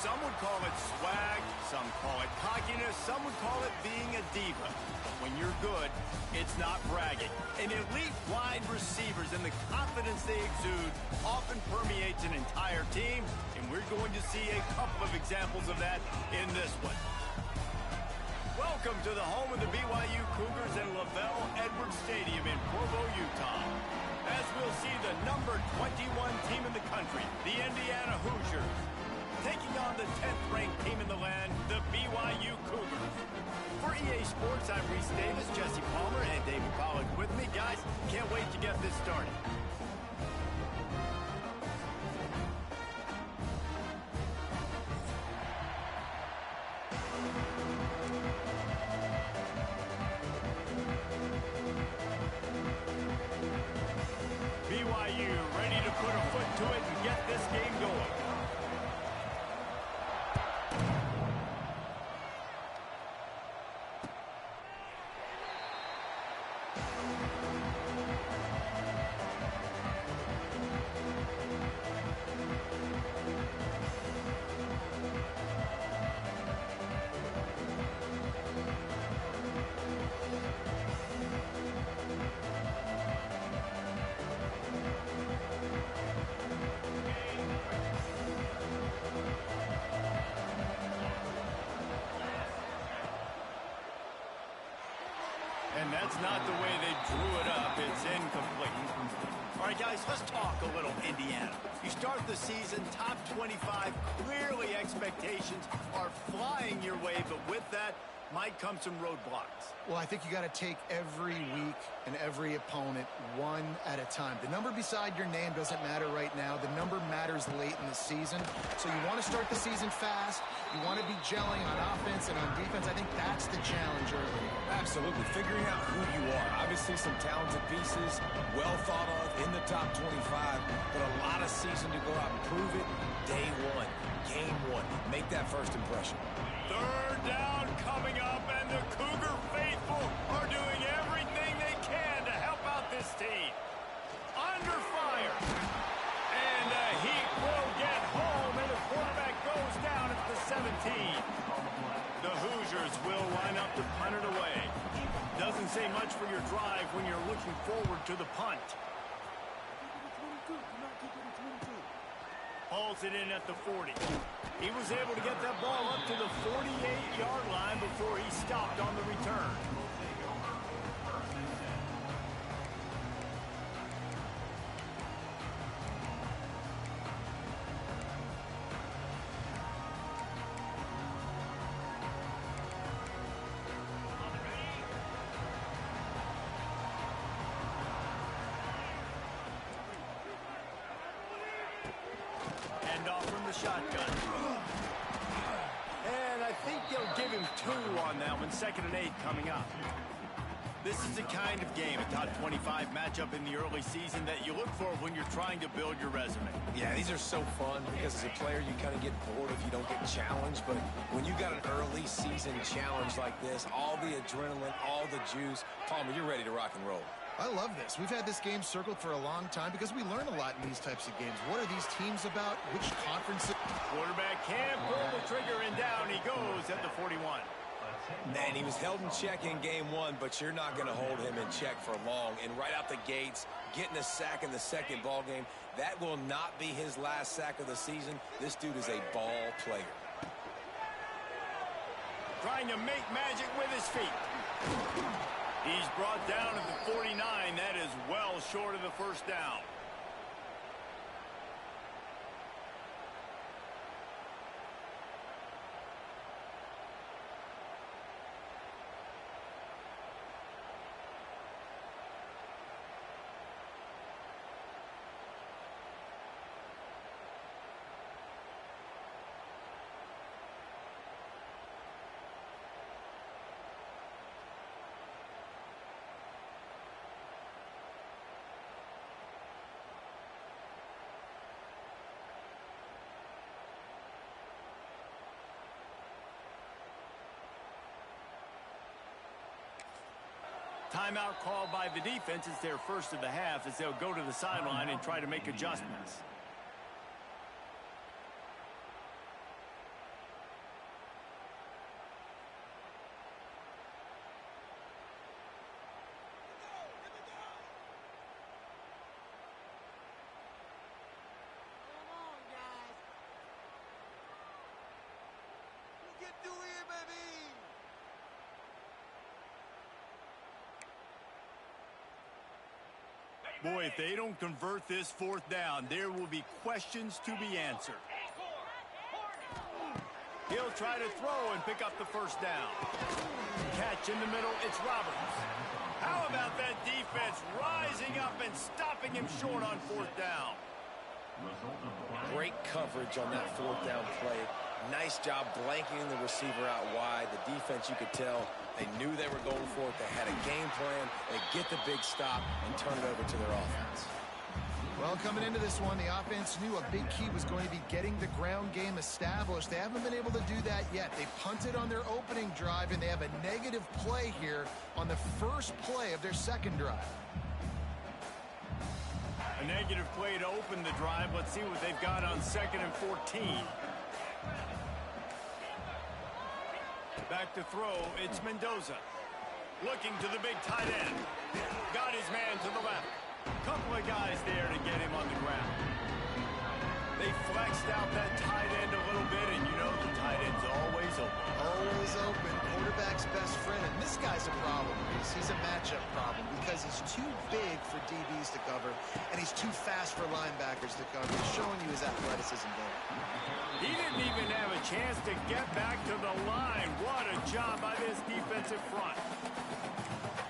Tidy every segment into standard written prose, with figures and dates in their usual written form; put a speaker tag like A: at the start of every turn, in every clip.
A: Some would call it swag, some call it cockiness, some would call it being a diva. But when you're good, it's not bragging. An elite wide receivers and the confidence they exude often permeates an entire team, and we're going to see a couple of examples of that in this one. Welcome to the home of the BYU Cougars in LaVell Edwards Stadium in Provo, Utah. As we'll see the number 21 team in the country, the Indiana Hoosiers, taking on the 10th-ranked team in the land, the BYU Cougars. For EA Sports, I'm Reese Davis, Jesse Palmer, and David Pollack with me. Guys, can't wait to get this started. BYU ready to put a foot to it and get this game going. And that's not the way they drew it up. It's incomplete. All right, guys, let's talk a little Indiana. You start the season top 25. Clearly, expectations are flying your way, but with that might come some roadblocks.
B: Well, I think you got to take every week and every opponent one at a time. The number beside your name doesn't matter right now. The number matters late in the season. So you want to start the season fast. You want to be gelling on offense and on defense. I think that's the challenge early.
C: Absolutely. Figuring out who you are. Obviously some talented pieces, well thought of in the top 25, but a lot of season to go out and prove it. Day one, game one. Make that first impression.
A: Third down coming up, and the Cougar faithful are doing everything they can to help out this team. Under fire. And he will get home, and the quarterback goes down at the 17. The Hoosiers will line up to punt it away. Doesn't say much for your drive when you're looking forward to the punt. Hauls it in at the 40. He was able to get that ball up to the 48-yard line before he stopped on the return. Off from the shotgun. And I think they'll give him 2 on that one. 2nd and 8 coming up. This is the kind of game, a top 25 matchup in the early season that you look for when you're trying to build your resume.
C: Yeah, these are so fun because as a player you kind of get bored if you don't get challenged, but when you got an early season challenge like this, all the adrenaline, all the juice, Palmer, you're ready to rock and roll.
B: I love this. We've had this game circled for a long time because we learn a lot in these types of games. What are these teams about? Which conferences?
A: Quarterback can't pull the trigger, and down he goes at the 41.
C: Man, he was held in check in game one, but you're not going to hold him in check for long. And right out the gates, getting a sack in the second ball game, that will not be his last sack of the season. This dude is a ball player.
A: Trying to make magic with his feet. He's brought down at the 49. That is well short of the first down. Timeout called by the defense. It's their first of the half as they'll go to the sideline and try to make adjustments. Boy, if they don't convert this fourth down, there will be questions to be answered. He'll try to throw and pick up the first down. Catch in the middle, it's Roberts. How about that defense rising up and stopping him short on fourth down?
C: Great coverage on that fourth down play. Nice job blanketing the receiver out wide. The defense, you could tell, they knew they were going for it. They had a game plan. They get the big stop and turn it over to their offense.
B: Well, coming into this one, the offense knew a big key was going to be getting the ground game established. They haven't been able to do that yet. They punted on their opening drive, and they have a negative play here on the first play of their second drive.
A: A negative play to open the drive. Let's see what they've got on 2nd and 14. Back to throw, it's Mendoza. Looking to the big tight end. Got his man to the left. Couple of guys there to get him on the ground. They flexed out that tight end a little bit, and you know the tight end's always open. Always open.
B: Quarterback's best friend, and this guy's a problem. He's a matchup problem because he's too big for DBs to cover, and he's too fast for linebackers to cover. He's showing you his athleticism there.
A: He didn't even have a chance to get back to the line. What a job by this defensive front.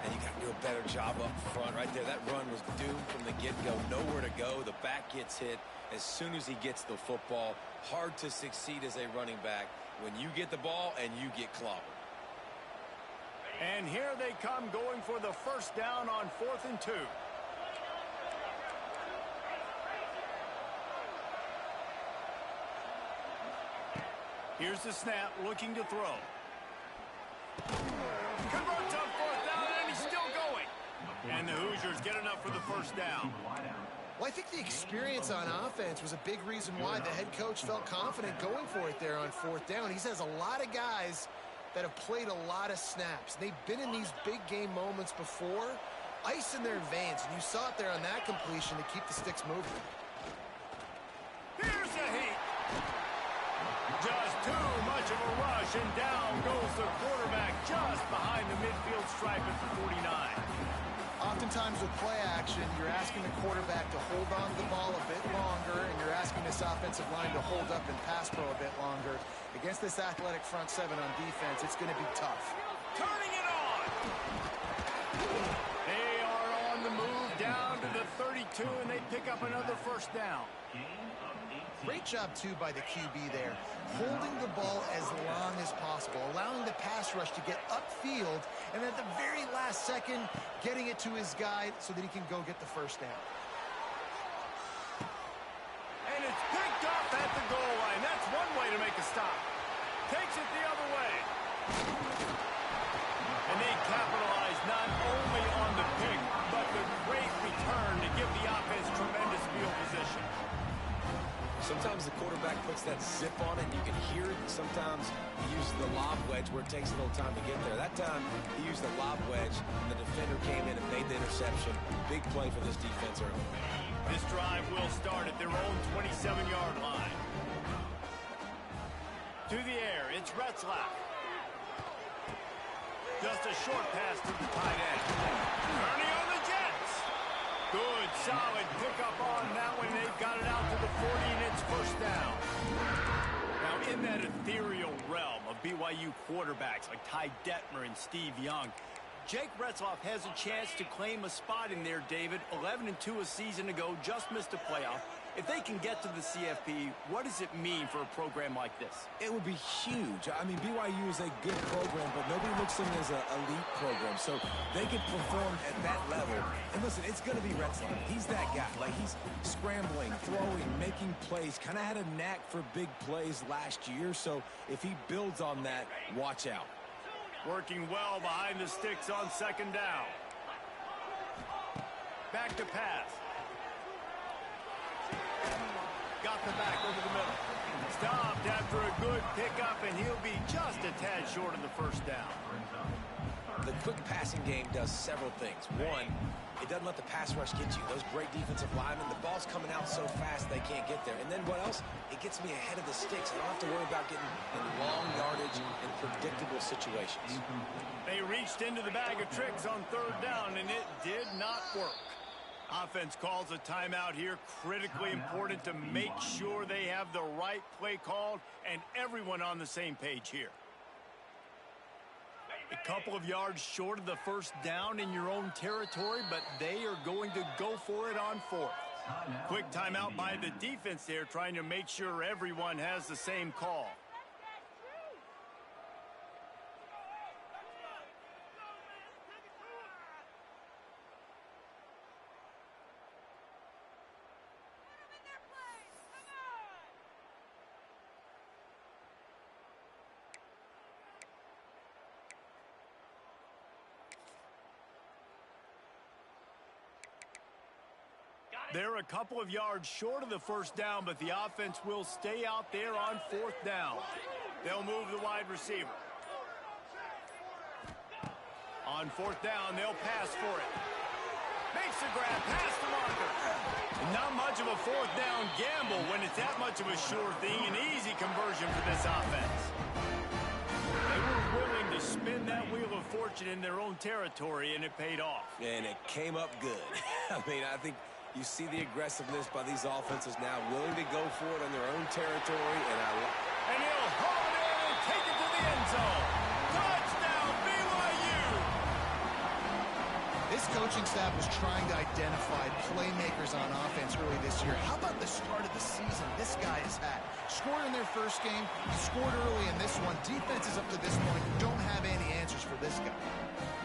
C: And you got to do a better job up front right there. That run was doomed from the get-go. Nowhere to go. The back gets hit as soon as he gets the football. Hard to succeed as a running back when you get the ball and you get clobbered.
A: And here they come going for the first down on 4th and 2. Here's the snap, looking to throw. Converts on 4th down, and he's still going. And the Hoosiers get enough for the first down.
B: Well, I think the experience on offense was a big reason why the head coach felt confident going for it there on 4th down. He has a lot of guys that have played a lot of snaps. They've been in these big game moments before. Ice in their veins, and you saw it there on that completion to keep the sticks moving.
A: Here's a heat. Just too much of a rush, and down goes the quarterback just behind the midfield stripe at the 49.
B: Oftentimes with play action, you're asking the quarterback to hold on to the ball a bit longer, and you're asking this offensive line to hold up and pass pro a bit longer. Against this athletic front seven on defense, it's going to be tough.
A: Turning it on. They are on the move down to the 32, and they pick up another first down.
B: Great job, too, by the QB there. Holding the ball as long as possible, allowing the pass rush to get upfield, and at the very last second, getting it to his guy so that he can go get the first down.
A: And it's picked up at the goal line. That's one way to make a stop. Takes it the other way. And they capitalize not only on the pick, but the great return to give the offense tremendous field position.
C: Sometimes the quarterback puts that zip on it, and you can hear it. Sometimes he uses the lob wedge where it takes a little time to get there. That time, he used the lob wedge, and the defender came in and made the interception. Big play for this defense early.
A: This drive will start at their own 27-yard line. To the air, it's Retzlaff. Just a short pass to the tight end. Ernie on the Jets. Good, solid pickup on that one. They've got it out to the 40, and it's first down. Now, in that ethereal realm of BYU quarterbacks like Ty Detmer and Steve Young, Jake Retzlaff has a chance to claim a spot in there, David. 11-2 a season ago, just missed a playoff. If they can get to the CFP, what does it mean for a program like this?
C: It would be huge. I mean, BYU is a good program, but nobody looks at them as an elite program. So they can perform at that level. And listen, it's going to be Retzlaff. He's that guy. Like, he's scrambling, throwing, making plays. Kind of had a knack for big plays last year. So if he builds on that, watch out.
A: Working well behind the sticks on second down. Back to pass. Got the back over the middle. Stopped after a good pickup, and he'll be just a tad short of the first down.
C: The quick passing game does several things. One, it doesn't let the pass rush get you. Those great defensive linemen, the ball's coming out so fast they can't get there. And then what else? It gets me ahead of the sticks. I don't have to worry about getting in long yardage and predictable situations.
A: They reached into the bag of tricks on third down, and it did not work. Offense calls a timeout here. Critically important to make sure they have the right play called and everyone on the same page here. A couple of yards short of the first down in your own territory, but they are going to go for it on fourth. Quick timeout by the defense there, trying to make sure everyone has the same call. They're a couple of yards short of the first down, but the offense will stay out there on fourth down. They'll move the wide receiver. On fourth down, they'll pass for it. Makes the grab, pass the marker. Not much of a fourth down gamble when it's that much of a sure thing. An easy conversion for this offense. They were willing to spin that wheel of fortune in their own territory, and it paid off.
C: And it came up good. I mean, I think you see the aggressiveness by these offenses now, willing to go for it in their own territory,
A: and he'll haul it in and take it to the end zone. Touchdown, BYU!
B: This coaching staff was trying to identify playmakers on offense early this year. How about the start of the season this guy has had? Scored in their first game, he scored early in this one. Defenses up to this point don't have any answers for this guy.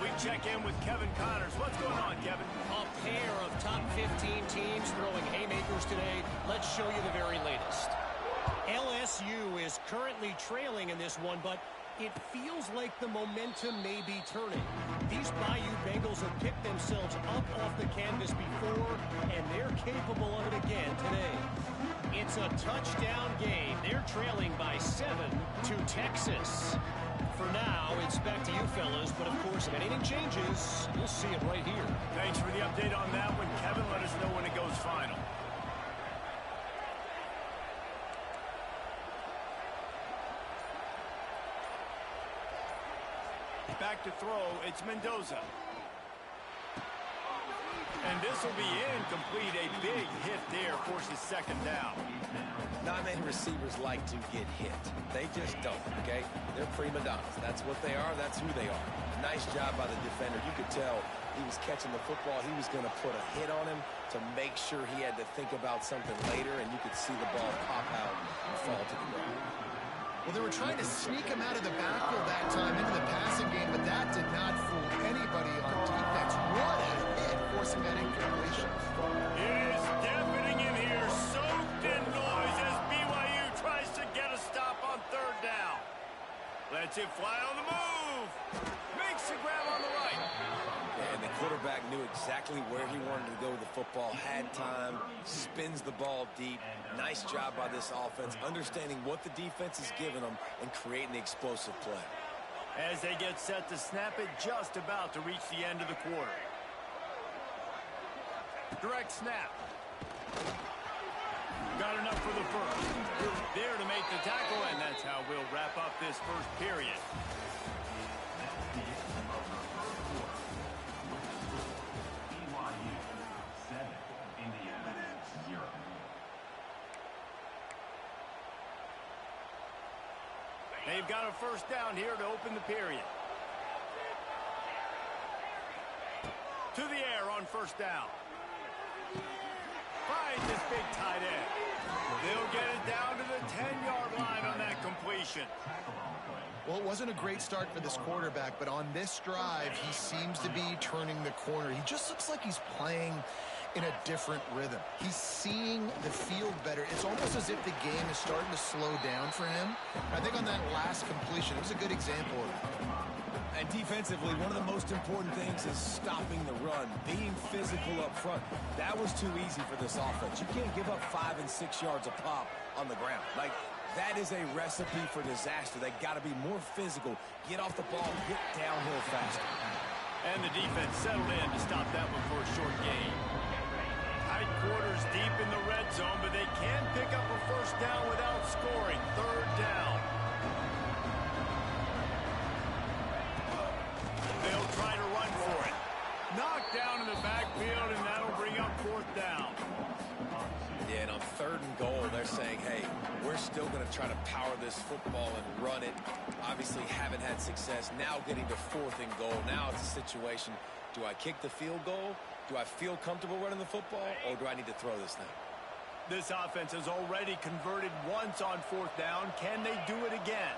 A: We check in with Kevin Connors. What's going on, Kevin?
D: A pair of top 15 teams throwing haymakers today. Let's show you the very latest. LSU is currently trailing in this one, but it feels like the momentum may be turning. These Bayou Bengals have picked themselves up off the canvas before, and they're capable of it again today. It's a touchdown game. They're trailing by 7 to Texas. For now, it's back to you fellas, but of course, if anything changes, you'll see it right here.
A: Thanks for the update on that one, Kevin. Let us know when it goes final. Back to throw, it's Mendoza. And this will be incomplete. A big hit there forces second down.
C: Not many receivers like to get hit. They just don't, okay? They're prima donnas. That's what they are. That's who they are. Nice job by the defender. You could tell he was catching the football. He was going to put a hit on him to make sure he had to think about something later, and you could see the ball pop out and fall to the ground.
B: Well, they were trying to sneak him out of the backfield that time into the passing game, but that did not fool anybody on defense. What a hit, forcing that incompletion.
A: It is deafening in here, soaked in noise as BYU tries to get a stop on third down. Lets it fly on the move. Makes the grab on the right.
C: And the quarterback knew exactly where he wanted to go with the football, had time, spins the ball deep. Nice job by this offense, understanding what the defense is giving them and creating the explosive play.
A: As they get set to snap it, just about to reach the end of the quarter. Direct snap. Got enough for the first. There to make the tackle, and that's how we'll wrap up this first period. They've got a first down here to open the period. To the air on first down. Finds this big tight end. They'll get it down to the 10-yard line on that completion.
B: Well, it wasn't a great start for this quarterback, but on this drive, he seems to be turning the corner. He just looks like he's playing in a different rhythm. He's seeing the field better. It's almost as if the game is starting to slow down for him. I think on that last completion, it was a good example of it.
C: And defensively, one of the most important things is stopping the run, being physical up front. That was too easy for this offense. You can't give up 5 and 6 yards a pop on the ground. Like, that is a recipe for disaster. They got to be more physical, get off the ball, get downhill faster.
A: And the defense settled in to stop that one for a short gain. Tight quarters deep in the red zone, but they can pick up a first down without scoring. Third down. They'll try to run for it. Knocked down in the backfield, and that'll bring up
C: try to power this football and run it. Obviously haven't had success. Now getting to 4th and goal. Now it's a situation, do I kick the field goal? Do I feel comfortable running the football, or do I need to throw this thing?
A: This offense has already converted once on 4th down. Can they do it again?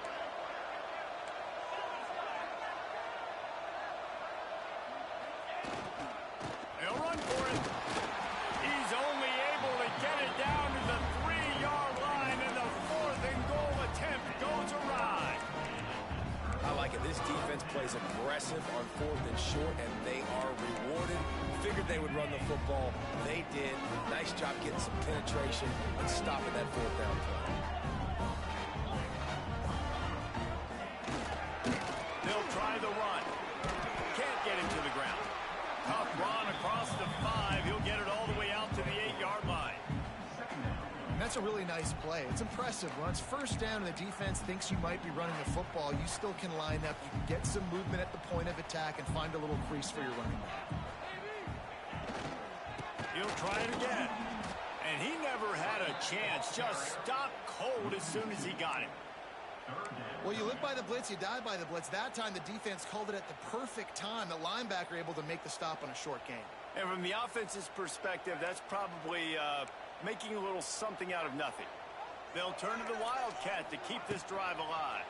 A: They'll run for it. He's only able to get it down to the 3-yard line, and the 4th and goal attempt goes awry.
C: I like it. This defense plays aggressive on 4th and short, and they are rewarded. Figured they would run the football. They did. Nice job getting some penetration and stopping that 4th down play.
A: They'll try the run. Can't get him to the ground. Tough run across the 5. He'll get it all the way out to the 8-yard line.
B: And that's a really nice play. It's impressive. When it's 1st down and the defense thinks you might be running the football, you still can line up. You can get some movement at the point of attack and find a little crease for your running back.
A: He'll try it again. And he never had a chance. Just stopped cold as soon as he got it.
B: Well, you live by the blitz, you die by the blitz. That time, the defense called it at the perfect time. The linebacker able to make the stop on a short gain. And
A: from the offense's perspective, that's probably making a little something out of nothing. They'll turn to the Wildcat to keep this drive alive.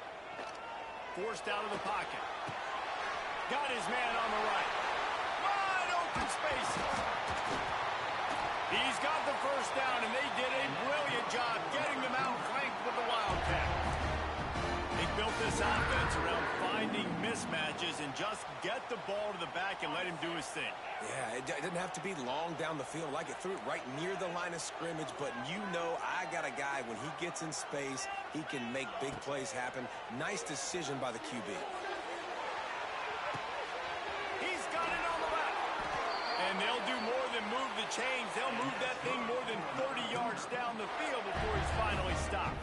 A: Forced out of the pocket. Got his man on the right. Wide open spaces. He's got the 1st down, and they did a brilliant job getting them out flanked with the Wildcat. They built this offense around finding mismatches and just get the ball to the back and let him do his thing.
C: Yeah, it didn't have to be long down the field. Like it threw it right near the line of scrimmage, but you know I got a guy, when he gets in space, he can make big plays happen. Nice decision by the QB.
A: He's got it on the left. And they'll do more than move the chains. They'll move that thing more than 30 yards down the field before he's finally stopped.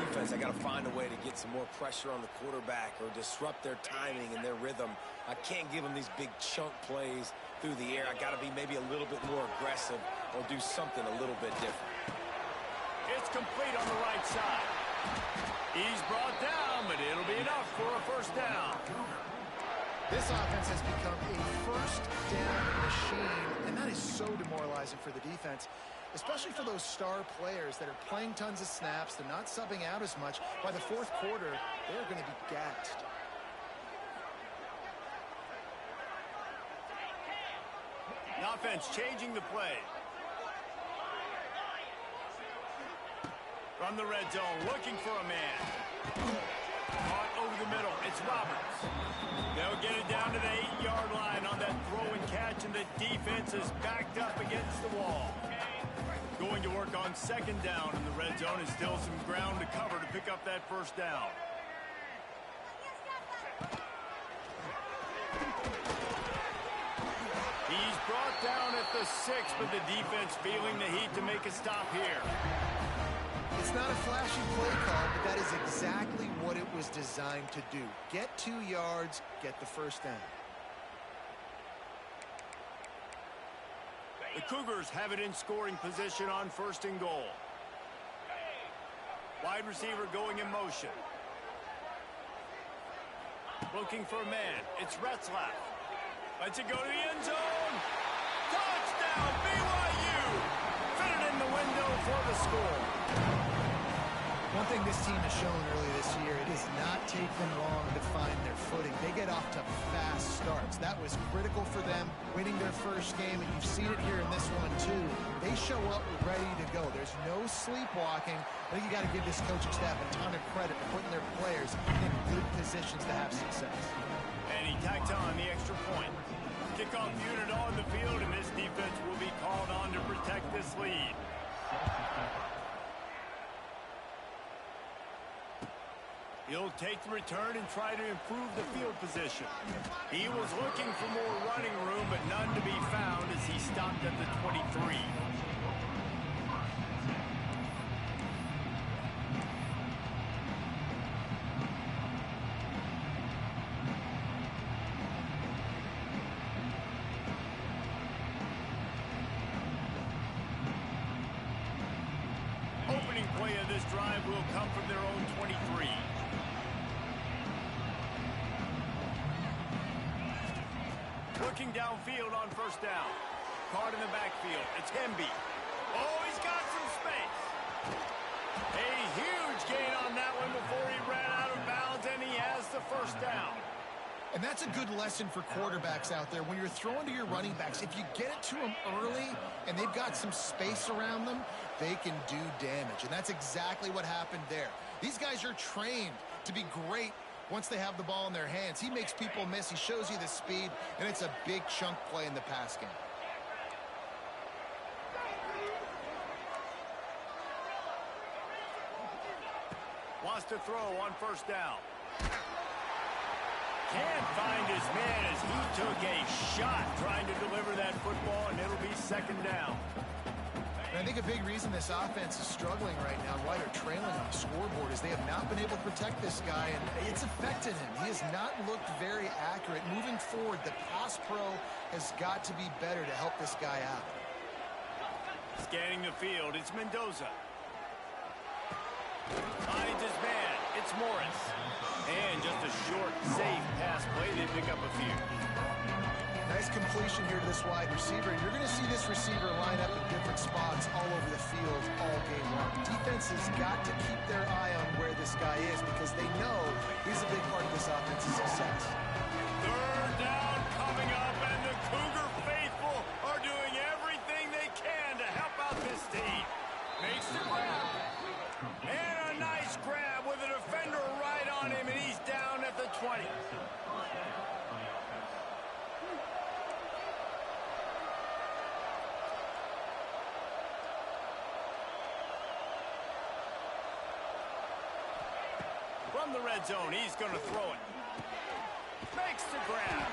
C: Defense, I got to find a way to get some more pressure on the quarterback or disrupt their timing and their rhythm. I can't give them these big chunk plays through the air. I got to be maybe a little bit more aggressive or do something a little bit different.
A: It's complete on the right side. He's brought down, but it'll be enough for a 1st down.
B: This offense has become a 1st down machine, and that is so demoralizing for the defense, especially for those star players that are playing tons of snaps. They're not subbing out as much. By the 4th quarter, they're going to be gassed.
A: The offense changing the play. From the red zone, looking for a man. Caught over the middle. It's Roberts. They'll get it down to the 8-yard line on that throw and catch, and the defense is backed up against the wall. Going to work on 2nd down in the red zone, and still some ground to cover to pick up that 1st down. He's brought down at the 6, but the defense feeling the heat to make a stop here.
B: It's not a flashy play call, but that is exactly what it was designed to do. Get 2 yards, get the 1st down.
A: The Cougars have it in scoring position on 1st and goal. Wide receiver going in motion. Looking for a man. It's Retzlaff. Lets it go to the end zone. Touchdown, BYU! Fit it in the window for the score.
B: One thing this team has shown early this year, it does not take them long to find their footing. They get off to fast starts. That was critical for them, winning their 1st game, and you've seen it here in this one too. They show up ready to go. There's no sleepwalking. I think you got to give this coaching staff a ton of credit for putting their players in good positions to have success.
A: And he tacked on the extra point. Kickoff unit on the field, and this defense will be called on to protect this lead. He'll take the return and try to improve the field position. He was looking for more running room, but none to be found as he stopped at the 23. Opening play drive will come from their own 23. Looking downfield on first down. Card in the backfield. It's Hemby. Oh, he's got some space. A huge gain on that one before he ran out of bounds, and he has the first down.
B: And that's a good lesson for quarterbacks out there. When you're throwing to your running backs, if you get it to them early and they've got some space around them, they can do damage. And that's exactly what happened there. These guys are trained to be great once they have the ball in their hands. He makes people miss. He shows you the speed, and it's a big chunk play in the pass game.
A: Wants to throw on first down. Can't find his man as he took a shot trying to deliver that football, and it'll be second down.
B: And I think a big reason this offense is struggling right now and why they're trailing on the scoreboard is they have not been able to protect this guy, and it's affected him. He has not looked very accurate. Moving forward, the pass pro has got to be better to help this guy out.
A: Scanning the field, it's Mendoza. Finds his man, it's Morris. And just a short, safe pass play. They pick up a few.
B: Nice completion here to this wide receiver. You're going to see this receiver line up in different spots all over the field all game long. Defense has got to keep their eye on where this guy is because they know he's a big part of this offense's success.
A: Third down coming up, and the Cougar faithful are doing everything they can to help out this team. Makes the grab. And a nice grab with a defender right on him, and he's down at the 20. From the red zone, he's going to throw it. Makes the grab.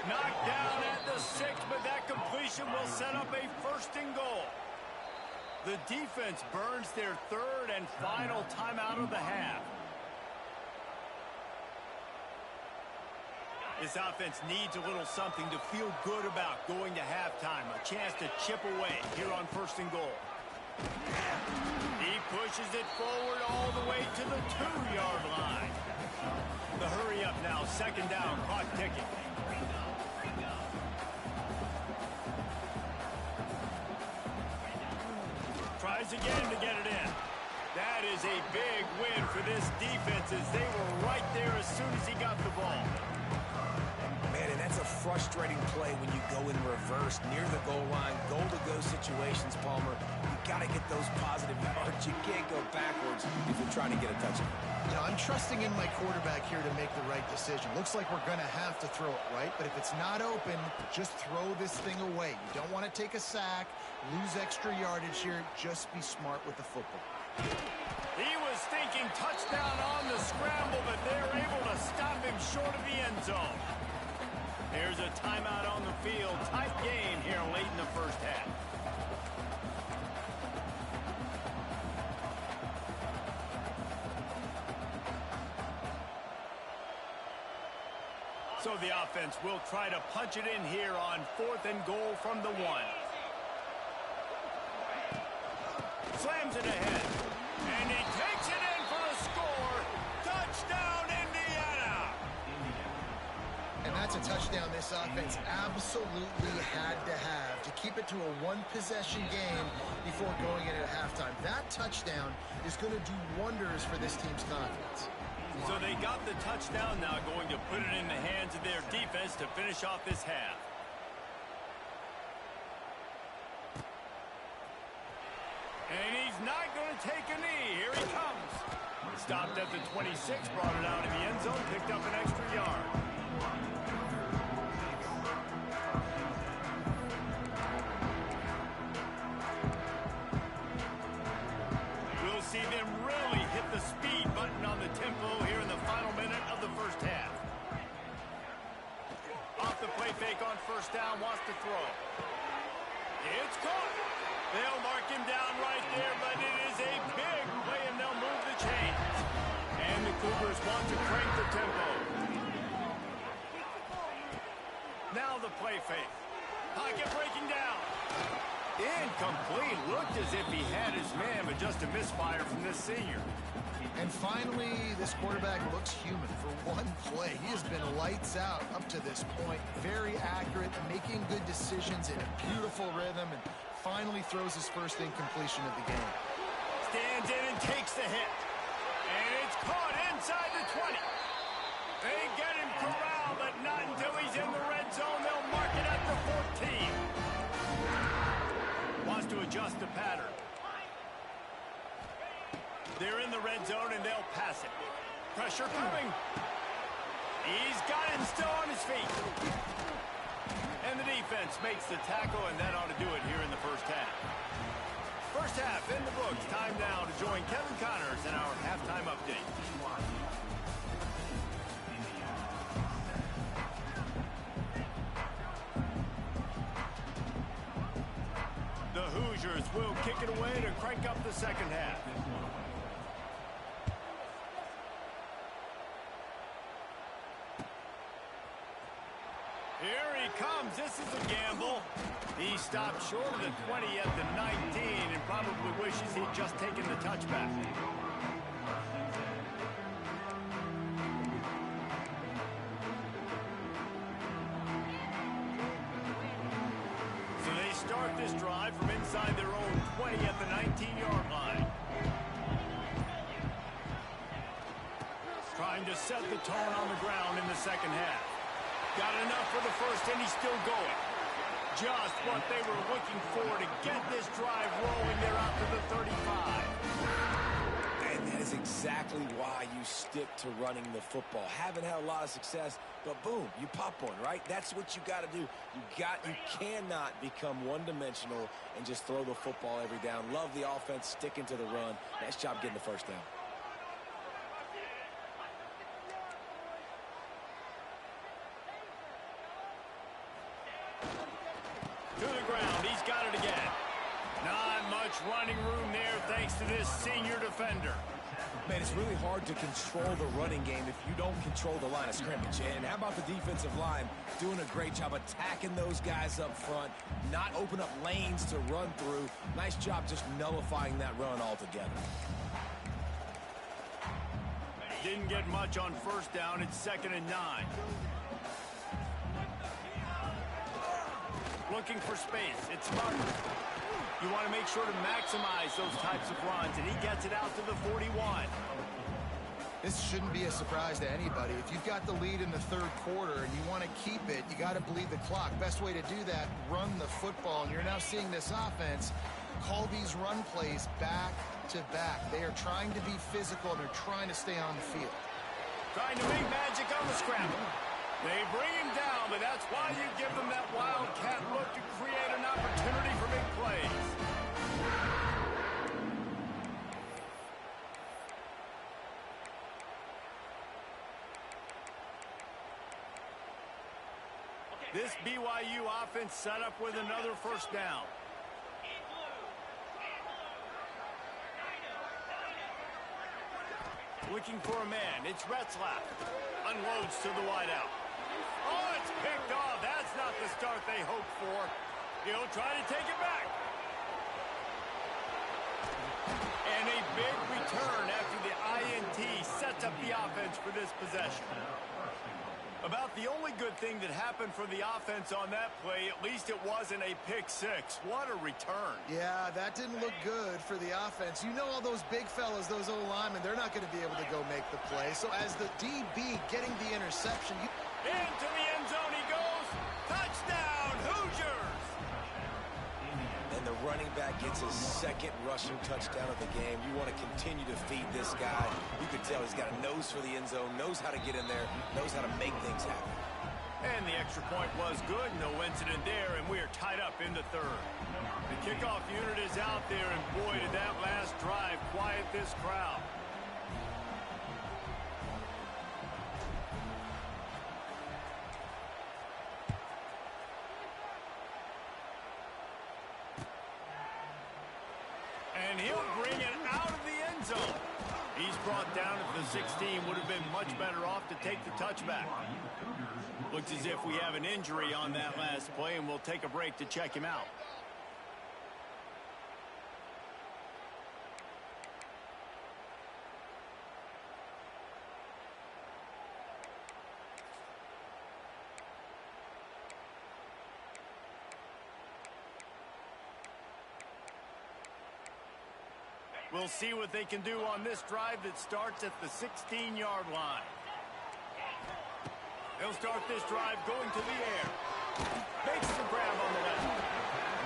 A: Knocked down at the 6, but that completion will set up a first and goal. The defense burns their third and final timeout of the half. This offense needs a little something to feel good about going to halftime. A chance to chip away here on first and goal. He pushes it forward all the way to the 2-yard line. The hurry up now, second down, clock ticking. Tries again to get it in. That is a big win for this defense as they were right there as soon as he got the ball.
C: Man, and that's a frustrating play when you go in reverse near the goal line, goal-to-go situations, Palmer. You got to get those positive yards. You can't go backwards if you're trying to get a touchdown.
B: You know, I'm trusting in my quarterback here to make the right decision. Looks like we're going to have to throw it, right? But if it's not open, just throw this thing away. You don't want to take a sack, lose extra yardage here. Just be smart with the football.
A: He was thinking touchdown on the scramble, but they're able to stop him short of the end zone. There's a timeout on the field. Tight game here late in the first half. So the offense will try to punch it in here on 4th and goal from the 1. Slams it ahead. And he takes it in for a score. Touchdown, Indiana!
B: And that's a touchdown this offense absolutely had to have to keep it to a one-possession game before going in at halftime. That touchdown is going to do wonders for this team's confidence.
A: So they got the touchdown, now going to put it in the hands of their defense to finish off this half. And he's not going to take a knee. Here he comes. Stopped at the 26, brought it out in the end zone, picked up an extra yard. We'll see them really hit the speed button on the tempo here in the final minute of the first half. Off the play fake on first down, wants to throw. It's caught. They'll mark him down right there, but it is a big play, and they'll move the chains. And the Cougars want to crank the tempo. Now the play fake. Pocket breaking down. Incomplete. Looked as if he had his man, but just a misfire from this senior.
B: And finally, this quarterback looks human for one play. He has been lights out up to this point. Very accurate, making good decisions in a beautiful rhythm, and finally throws his first incompletion of the game.
A: Stands in and takes the hit. And it's caught inside the 20. They get him corralled, but not until he's in the red zone. They'll mark it at the 14. Wants to adjust the pattern. They're in the red zone, and they'll pass it. Pressure coming. He's got him still on his feet. And the defense makes the tackle, and that ought to do it here in the first half. First half in the books. Time now to join Kevin Connors in our halftime update. The Hoosiers will kick it away to crank up the second half. Here he comes. This is a gamble. He stopped short of the 20 at the 19 and probably wishes he'd just taken the touchback. So they start this drive from inside their own 20 at the 19-yard line. Trying to set the tone on the ground in the second half. Got enough for the first, and he's still going. Just what they were looking for to get this drive rolling. They're out to the 35.
C: And that is exactly why you stick to running the football. Haven't had a lot of success, but boom, you pop one, right? That's what you got to do. You cannot become one-dimensional and just throw the football every down. Love the offense, sticking to the run. Nice job getting the first down.
A: To the ground. He's got it again. Not much running room there thanks to this senior defender.
C: Man, it's really hard to control the running game if you don't control the line of scrimmage. And how about the defensive line doing a great job attacking those guys up front, not open up lanes to run through. Nice job just nullifying that run altogether.
A: Didn't get much on first down. It's 2nd and 9. Looking for space. It's smart. You want to make sure to maximize those types of runs, and he gets it out to the 41.
B: This shouldn't be a surprise to anybody. If you've got the lead in the third quarter and you want to keep it, you got to bleed the clock. Best way to do that, run the football. And you're now seeing this offense call these run plays back to back. They are trying to be physical, and they're trying to stay on the field.
A: Trying to make magic on the scramble. They bring him down, but that's why you give them that wildcat look to create an opportunity for big plays. This BYU offense set up with another first down. Looking for a man. It's Retzlaff. Unloads to the wideout. Oh, it's picked off. That's not the start they hoped for. He'll try to take it back. And a big return after the INT sets up the offense for this possession. About the only good thing that happened for the offense on that play, at least it wasn't a pick six. What a return.
B: Yeah, that didn't look good for the offense. You know all those big fellas, those O-linemen, they're not going to be able to go make the play. So as the DB getting the interception.
A: Into the end zone he goes. Touchdown, Hoosiers!
C: And the running back gets his second rushing touchdown of the game. You want to continue to feed this guy. You can tell he's got a nose for the end zone, knows how to get in there, knows how to make things happen.
A: And the extra point was good. No incident there, and we are tied up in the third. The kickoff unit is out there, and boy, did that last drive quiet this crowd. And he'll bring it out of the end zone. He's brought down at the 16. Would have been much better off to take the touchback. Looks as if we have an injury on that last play, and we'll take a break to check him out. We'll see what they can do on this drive that starts at the 16-yard line. They'll start this drive going to the air. Makes the grab on the left.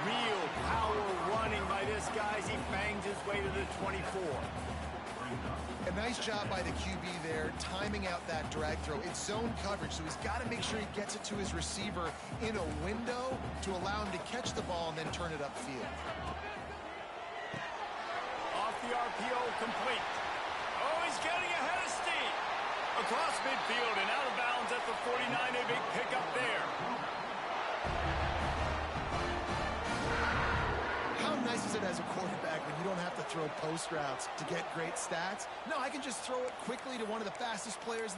A: Real power running by this guy as he bangs his way to the 24.
B: A nice job by the QB there, timing out that drag throw. It's zone coverage, so he's got to make sure he gets it to his receiver in a window to allow him to catch the ball and then turn it upfield.
A: Off the RPO, complete. Oh, he's getting ahead of steam. Across midfield and out of bounds at the 49, a big pickup there.
B: How nice is it as a quarterback when you don't have to throw post routes to get great stats? No, I can just throw it quickly to one of the fastest players.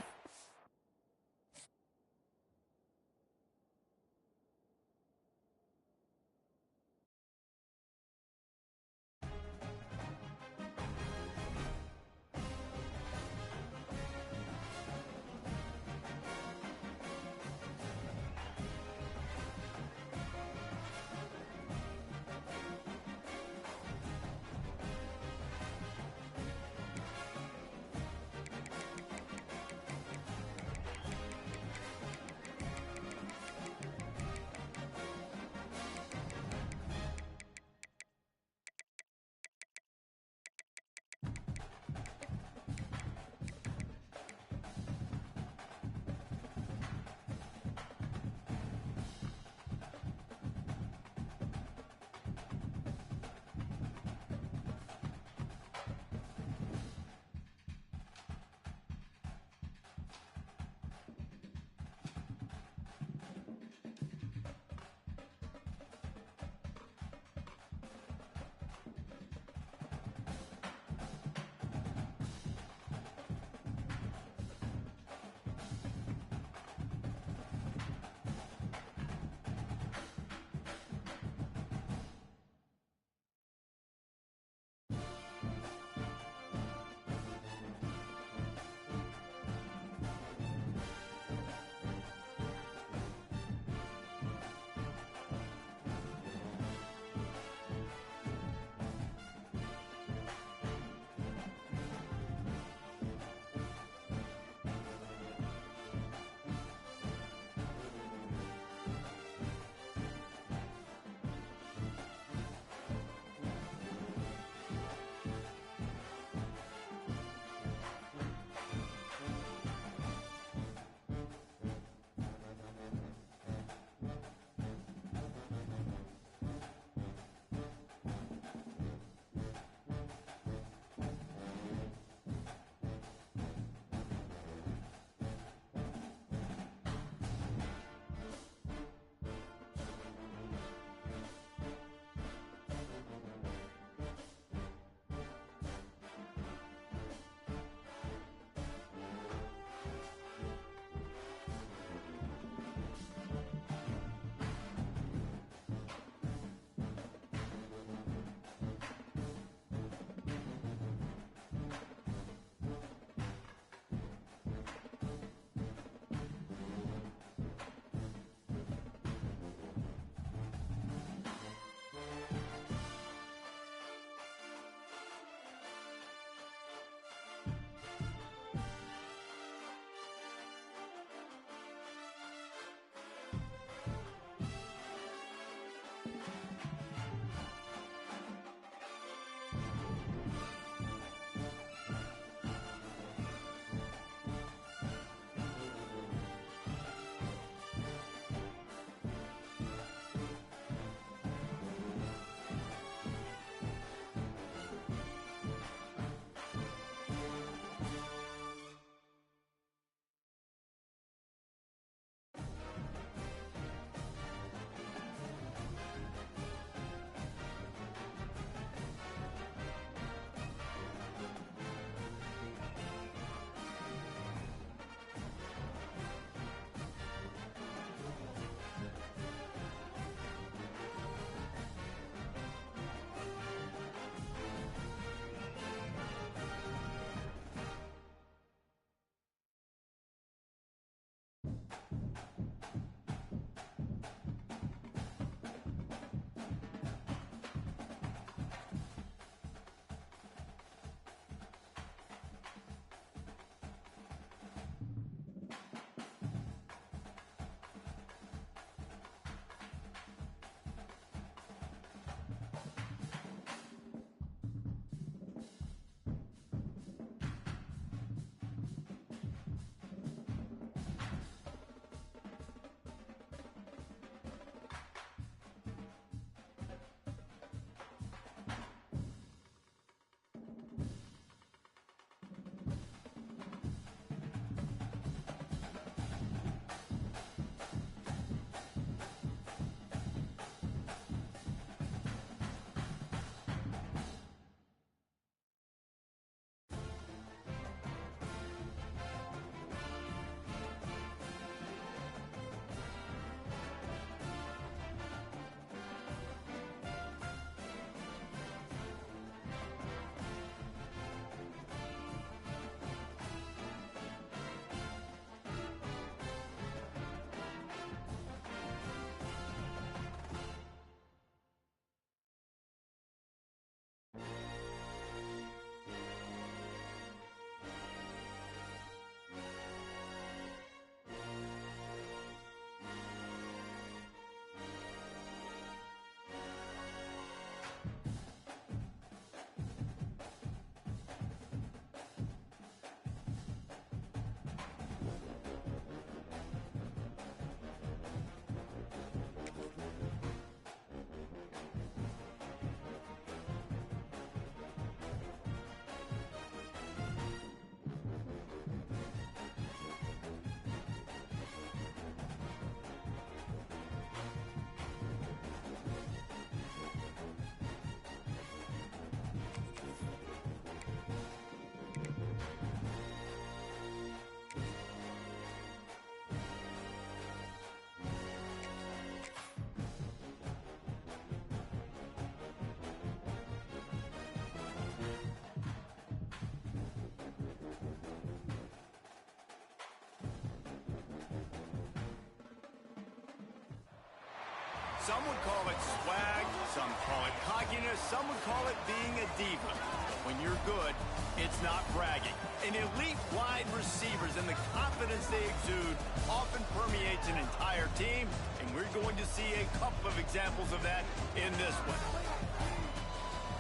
A: Some would call it swag, some call it cockiness, some would call it being a diva. But when you're good, it's not bragging. And elite wide receivers and the confidence they exude often permeates an entire team, and we're going to see a couple of examples of that in this one.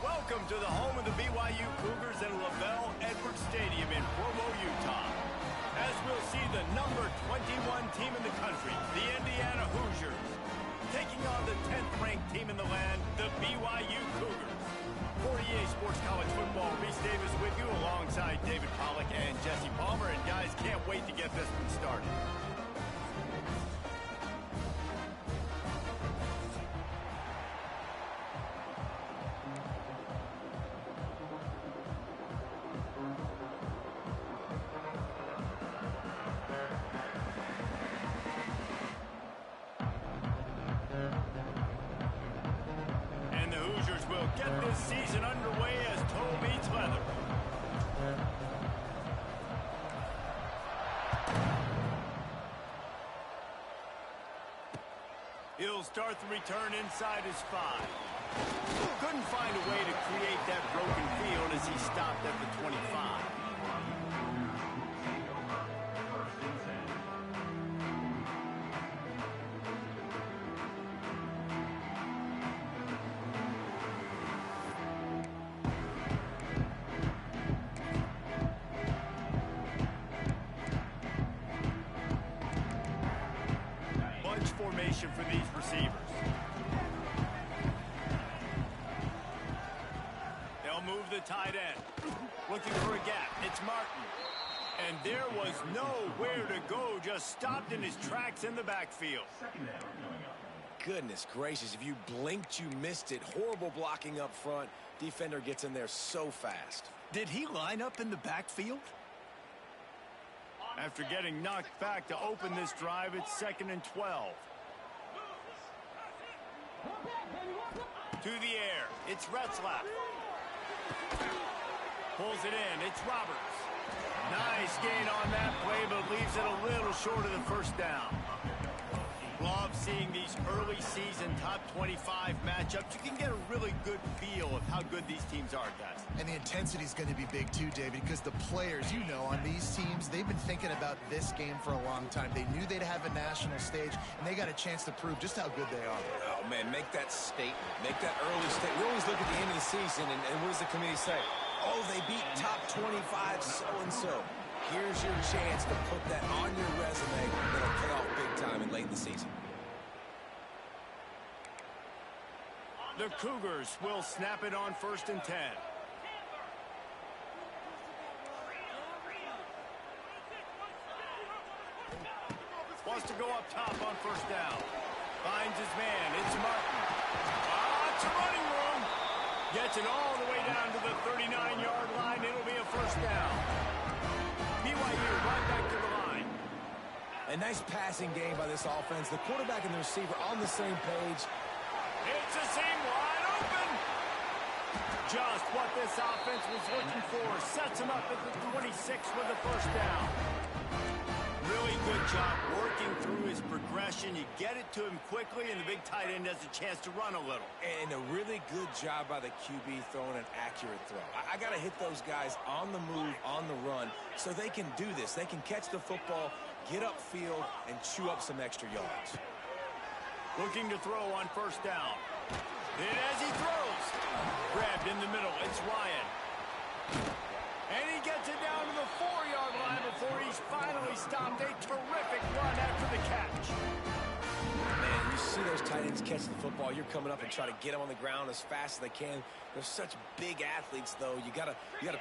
A: Welcome to the home of the BYU Cougars in LaVell Edwards Stadium in Provo, Utah. As we'll see the number 21 team in the country, the Indiana Hoosiers, taking on the 10th-ranked team in the land, the BYU Cougars. For EA Sports College Football, Reese Davis with you alongside David Pollack and Jesse Palmer. And guys, can't wait to get this one started. Will get this season underway as toe meets leather. He'll start the return inside his 5. Couldn't find a way to create that broken field as he stopped at the 25. Formation for these receivers. They'll move the tight end. Looking for a gap. It's Martin. And there was nowhere to go. Just stopped in his tracks in the backfield.
C: Goodness gracious, if you blinked, you missed it. Horrible blocking up front. Defender gets in there so fast.
A: Did he line up in the backfield? After getting knocked back to open this drive, it's 2nd and 12. To the air, it's Retzlaff. Pulls it in, it's Roberts. Nice gain on that play, but leaves it a little short of the first down. Love seeing these early season top 25 matchups. You can get a really good feel of how good these teams are, guys.
B: And the intensity is going to be big too, David, because the players, you know, on these teams, they've been thinking about this game for a long time. They knew they'd have a national stage, and they got a chance to prove just how good they are.
C: Oh, man, make that statement. Make that early statement. We always look at the end of the season, and what does the committee say? Oh, they beat top 25 so-and-so. Here's your chance to put that on your resume that'll pay off big time and late in the season.
A: The Cougars will snap it on 1st and 10. Wants to go up top on 1st down. Finds his man. It's Martin. It's a running room. Gets it all the way down to the 39-yard line. It'll be a 1st down. BYU right back to the line.
C: A nice passing game by this offense. The quarterback and the receiver on the same page.
A: It's a seam wide open. Just what this offense was looking for. Sets him up at the 26 with the 1st down. Really good job working through his progression. You get it to him quickly, and the big tight end has a chance to run a little.
C: And a really good job by the QB throwing an accurate throw. I got to hit those guys on the move, on the run, so they can do this. They can catch the football, get upfield, and chew up some extra yards.
A: Looking to throw on 1st down. And as he throws, grabbed in the middle, it's Ryan. And he gets it down to the 4-yard line before he's finally stopped. A terrific run after the catch.
C: Man, you see those tight ends catch the football. You're coming up and try to get them on the ground as fast as they can. They're such big athletes, though. You gotta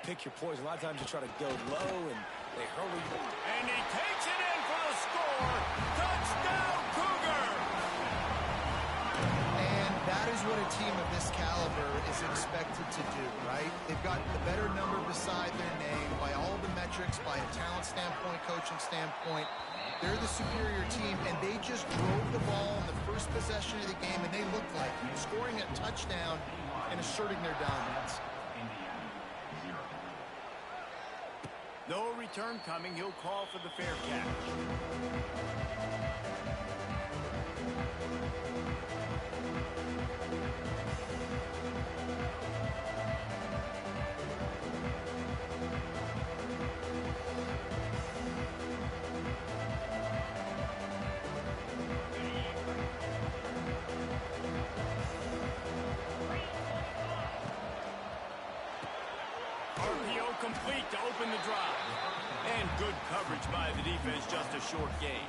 C: pick your poison. A lot of times you try to go low, and they hurl you.
A: And he takes it in for the score. Touchdown, Cougar!
B: That is what a team of this caliber is expected to do, right? They've got the better number beside their name by all the metrics, by a talent standpoint, coaching standpoint. They're the superior team, and they just drove the ball in the first possession of the game, and they looked like scoring a touchdown and asserting their dominance.
A: No return coming. He'll call for the fair catch. complete to open the drive. And good coverage by the defense, just a short gain.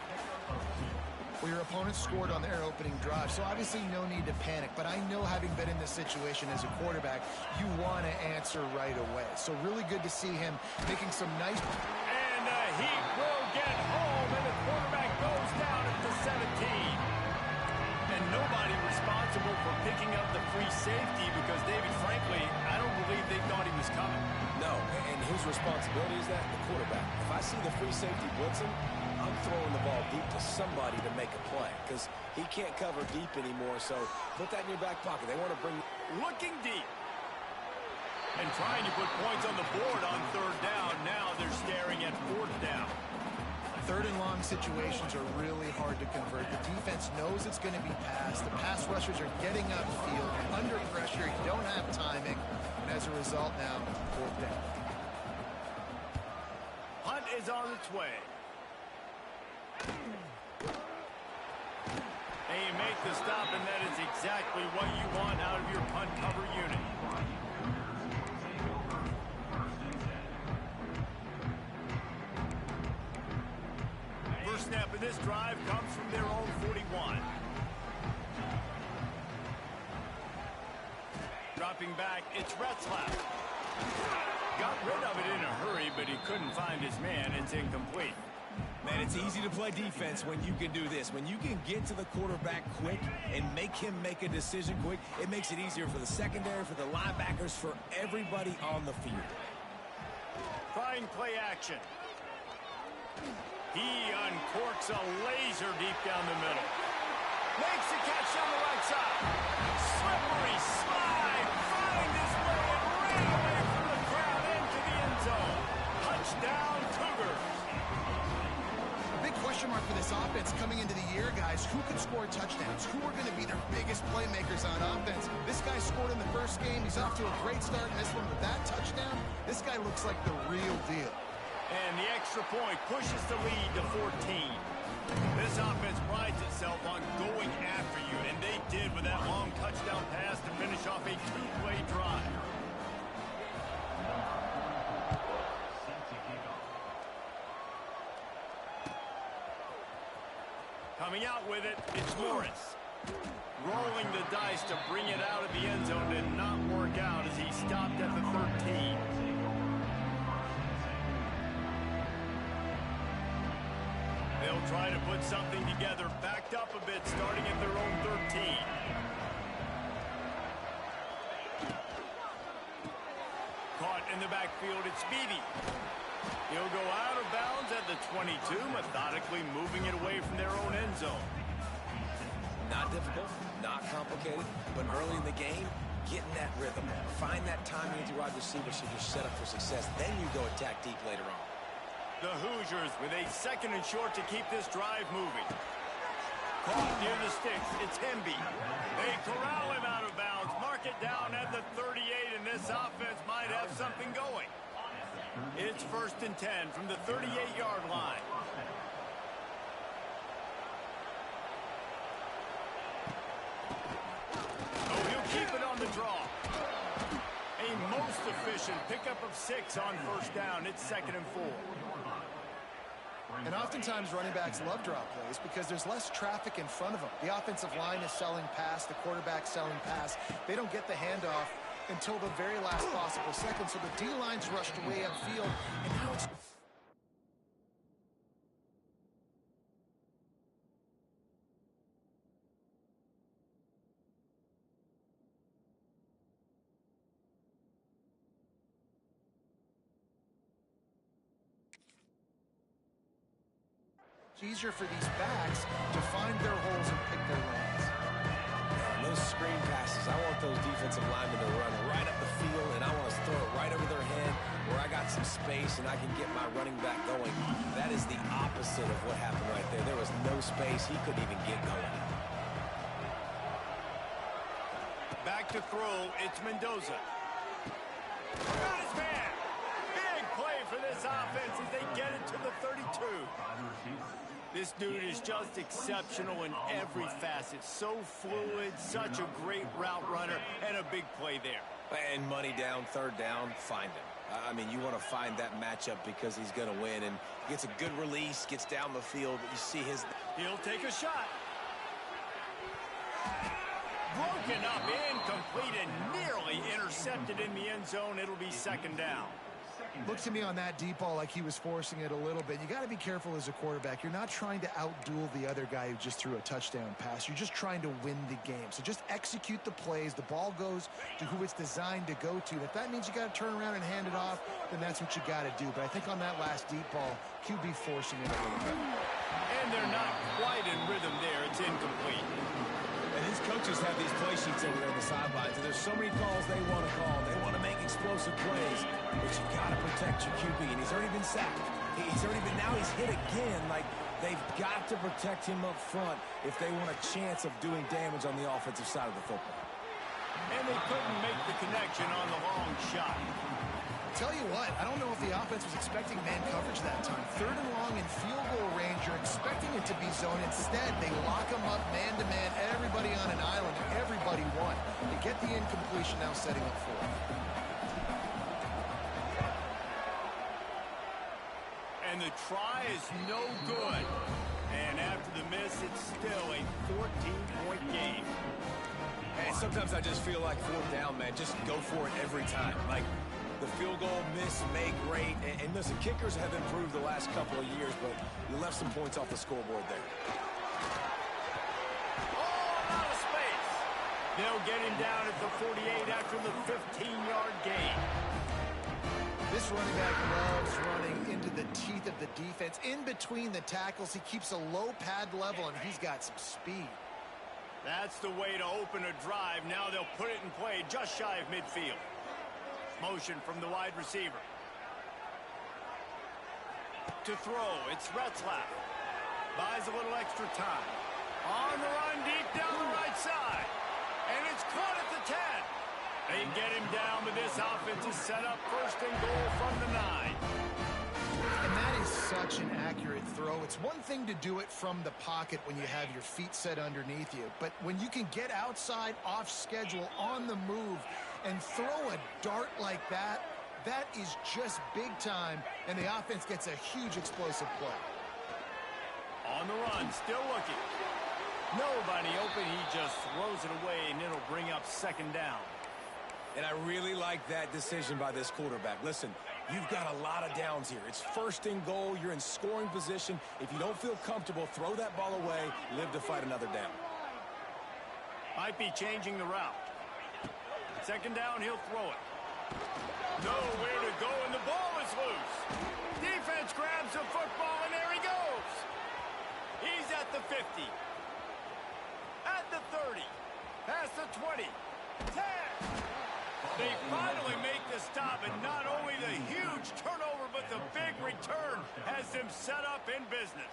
B: Well, your opponent scored on their opening drive, so obviously no need to panic. But I know, having been in this situation as a quarterback, you want to answer right away. So really good to see him making some nice...
A: And he will get home, and the quarterback goes down at the 17. And nobody responsible for picking up the free safety because, David, frankly, I don't believe they thought he was coming.
C: No, and whose responsibility is that? The quarterback. If I see the free safety blitzing, I'm throwing the ball deep to somebody to make a play because he can't cover deep anymore, so put that in your back pocket. They want to bring...
A: Looking deep. And trying to put points on the board on third down. Now they're staring at fourth down.
B: Third and long situations are really hard to convert. The defense knows it's going to be passed. The pass rushers are getting upfield. You're under pressure. You don't have timing. And as a result now, fourth down.
A: Hunt is on its way. And you make the stop, and that is exactly what you want out of your punt cover unit. First snap of this drive comes from their own 41. Dropping back, it's Retzlaff. Got rid of it in a hurry, but he couldn't find his man. It's incomplete.
C: Man, it's easy to play defense when you can do this. When you can get to the quarterback quick and make him make a decision quick, it makes it easier for the secondary, for the linebackers, for everybody on the field.
A: Trying play action. He uncorks a laser deep down the middle. Makes the catch on the right side. Slippery slide. Find his way and ran away from the crowd into the end zone. Touchdown, Cougars.
B: Big question mark for this offense coming into the year, guys. Who can score touchdowns? Who are going to be their biggest playmakers on offense? This guy scored in the first game. He's off to a great start in this one with that touchdown. This guy looks like the real deal.
A: And the extra point pushes the lead to 14. This offense prides itself on going after you, and they did with that long touchdown pass to finish off a two-play drive. Coming out with it, it's Morris. Rolling the dice to bring it out of the end zone did not work out as he stopped at the 13. They'll try to put something together, backed up a bit, starting at their own 13. Caught in the backfield, it's Beebe. He'll go out of bounds at the 22, methodically moving it away from their own end zone.
C: Not difficult, not complicated, but early in the game, getting that rhythm. Find that timing with your wide receiver so you're set up for success. Then you go attack deep later on.
A: The Hoosiers with a second and short to keep this drive moving. Caught near the sticks, it's Hemby. They corral him out of bounds, mark it down at the 38, and this offense might have something going. It's 1st and 10 from the 38-yard line. Oh, he'll keep it on the draw. A most efficient pickup of 6 on first down. It's 2nd and 4.
B: And oftentimes running backs love draw plays because there's less traffic in front of them. The offensive line is selling pass, the quarterback's selling pass. They don't get the handoff until the very last possible second, so the D-line's rushed way upfield, and now it's... It's easier for these backs to find their holes and pick their lanes.
C: Yeah, those screen passes, I want those defensive linemen to run right up the field, and I want to throw it right over their head where I got some space and I can get my running back going. That is the opposite of what happened right there. There was no space. He couldn't even get going.
A: Back to throw, it's Mendoza. Got his man. Big play for this offense as they get it to the 32. This dude is just exceptional in every facet. So fluid, such a great route runner, and a big play there.
C: And money down, 3rd down, find him. I mean, you want to find that matchup because he's going to win, and gets a good release, gets down the field. You see his...
A: He'll take a shot. Broken up, incomplete, and nearly intercepted in the end zone. It'll be second down.
B: Looks to me on that deep ball like he was forcing it a little bit. You got to be careful as a quarterback. You're not trying to outduel the other guy who just threw a touchdown pass. You're just trying to win the game. So just execute the plays. The ball goes to who it's designed to go to. If that means you got to turn around and hand it off, then that's what you got to do. But I think on that last deep ball, QB forcing it a little bit.
A: And they're not quite in rhythm there. It's incomplete.
C: And his coaches have these play sheets over there on the sidelines, and there's so many calls they want to call. They want to make explosive plays, but you got to protect your QB, and he's already been sacked. Now he's hit again. Like, they've got to protect him up front if they want a chance of doing damage on the offensive side of the football.
A: And they couldn't make the connection on the long shot.
B: Tell you what, I don't know if the offense was expecting man coverage that time. Third and long in field goal range, you're expecting it to be zone. Instead, they lock them up man-to-man, everybody on an island, and everybody won. They get the incompletion, now setting up for it.
A: And the try is no good. And after the miss, it's still a 14-point game.
C: And sometimes I just feel like fourth down, man, just go for it every time. Like, the field goal miss, make great. And listen, kickers have improved the last couple of years, but you left some points off the scoreboard there.
A: Oh, out of space. They'll get him down at the 48 after the 15-yard gain.
B: This running back loves running into the teeth of the defense. In between the tackles, he keeps a low pad level, and he's got some speed.
A: That's the way to open a drive. Now they'll put it in play just shy of midfield. Motion from the wide receiver. To throw, it's Retzlaff. Buys a little extra time. On the run, deep down the right side. And it's caught at the 10. They get him down, but this offense is set up first and goal from the 9.
B: And that is such an accurate throw. It's one thing to do it from the pocket when you have your feet set underneath you, but when you can get outside, off schedule, on the move, and throw a dart like that, that is just big time, and the offense gets a huge explosive play.
A: On the run, still looking. Nobody open, he just throws it away, and it'll bring up second down.
C: And I really like that decision by this quarterback. Listen, you've got a lot of downs here. It's first and goal. You're in scoring position. If you don't feel comfortable, throw that ball away. Live to fight another down.
A: Might be changing the route. Second down, he'll throw it. Nowhere to go, and the ball is loose. Defense grabs the football, and there he goes. He's at the 50. At the 30. Past the 20. 10. They finally make the stop, and not only the huge turnover, but the big return has them set up in business.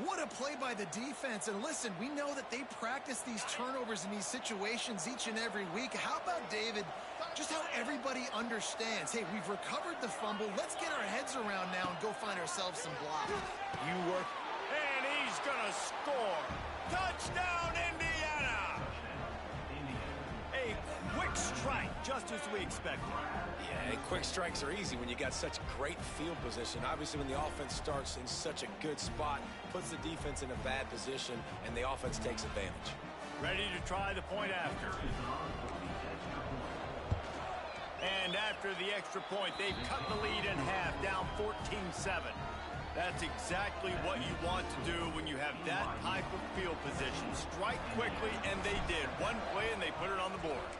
B: What a play by the defense. And listen, we know that they practice these turnovers in these situations each and every week. How about, David, just how everybody understands, hey, we've recovered the fumble. Let's get our heads around now and go find ourselves some blocks.
C: You work.
A: And he's going to score. Touchdown, Indiana! A quick strike, just as we expected.
C: Yeah, quick strikes are easy when you got such great field position. Obviously, when the offense starts in such a good spot, puts the defense in a bad position, and the offense takes advantage.
A: Ready to try the point after. And after the extra point, they've cut the lead in half, down 14-7. That's exactly what you want to do when you have that type of field position. Strike quickly, and they did. One play, and they put it on the board.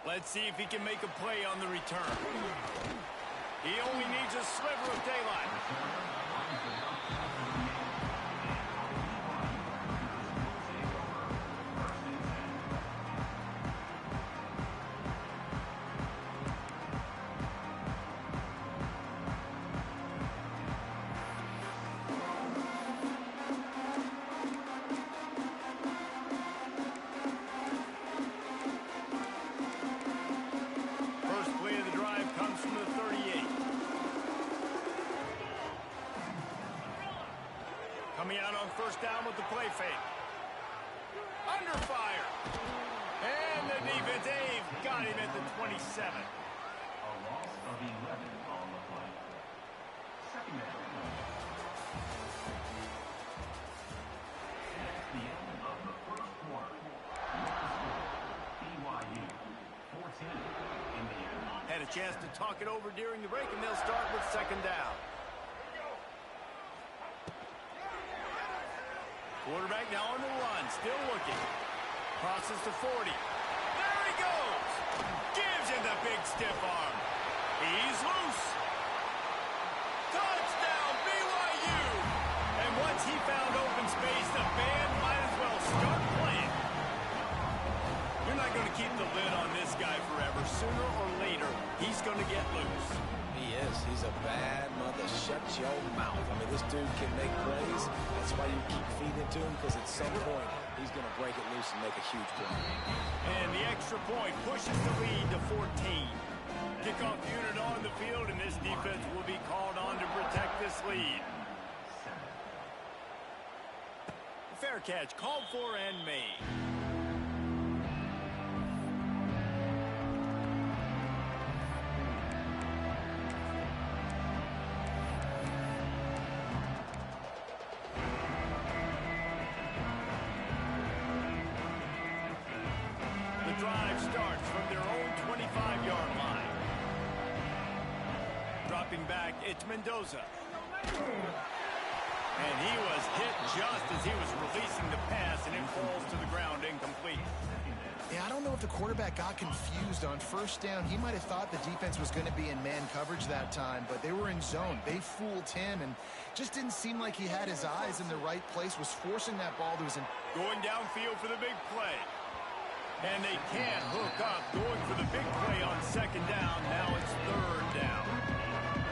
A: Let's see if he can make a play on the return. He only needs a sliver of daylight. Coming out on first down with the play fake. Under fire. defense, they've got him at the 27.
E: A loss of 11 on the play. Second down. At the end of the first quarter, BYU 14, Indiana.
A: Had a chance to talk it over during the break, and they'll start with second down. Quarterback now on the run, still looking. Crosses to 40. There he goes. Gives him the big stiff arm. He's loose. Touchdown, BYU. And once he found open space, the band might as well start playing. You're not going to keep the lid on this guy forever. Sooner or later, he's going to get loose.
C: He is. He's a bad mother. Shut your mouth. I mean, this dude can make plays. That's why you keep feeding it to him, because at some point, he's going to break it loose and make a huge play.
A: And the extra point pushes the lead to 14. Kickoff unit on the field, and this defense will be called on to protect this lead. Fair catch, called for and made. Drive starts from their own 25-yard line. Dropping back, it's Mendoza. And he was hit just as he was releasing the pass, and it falls to the ground incomplete.
B: Yeah, I don't know if the quarterback got confused on first down. He might have thought the defense was going to be in man coverage that time, but they were in zone. They fooled him, and just didn't seem like he had his eyes in the right place, was forcing that ball to his...
A: Going downfield for the big play. And they can't hook up, going for the big play on second down. Now it's third down.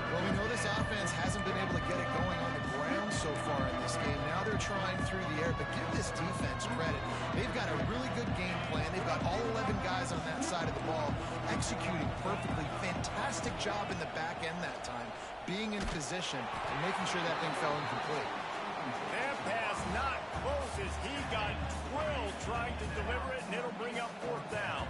B: Well, we know this offense hasn't been able to get it going on the ground so far in this game. Now they're trying through the air, but give this defense credit. They've got a really good game plan. They've got all 11 guys on that side of the ball executing perfectly. Fantastic job in the back end that time, being in position and making sure that thing fell incomplete.
A: That pass not close as he got drilled trying to deliver it, and it'll bring up fourth down.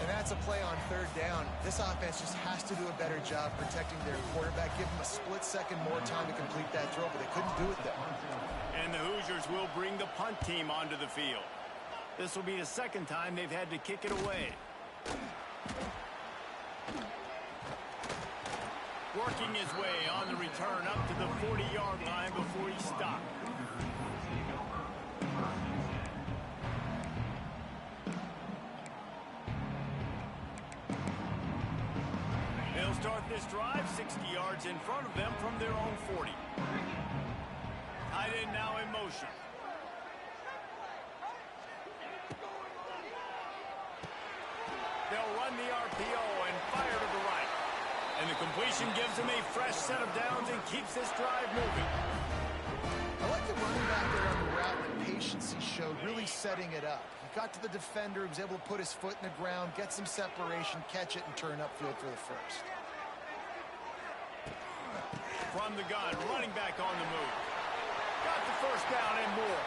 B: And that's a play on third down. This offense just has to do a better job protecting their quarterback. Give them a split second more time to complete that throw, but they couldn't do it there.
A: And the Hoosiers will bring the punt team onto the field. This will be the second time they've had to kick it away. Working his way on the return up to the 40-yard line before he stopped. They'll start this drive 60 yards in front of them from their own 40. Tight end now in motion. They'll run the RPO and fire to the right. And the completion gives them a fresh set of downs and keeps this drive moving.
B: I like the running back there on the route and the patience he showed, really setting it up. He got to the defender, he was able to put his foot in the ground, get some separation, catch it, and turn upfield for the first.
A: From the gun, running back on the move. Got the first down and more.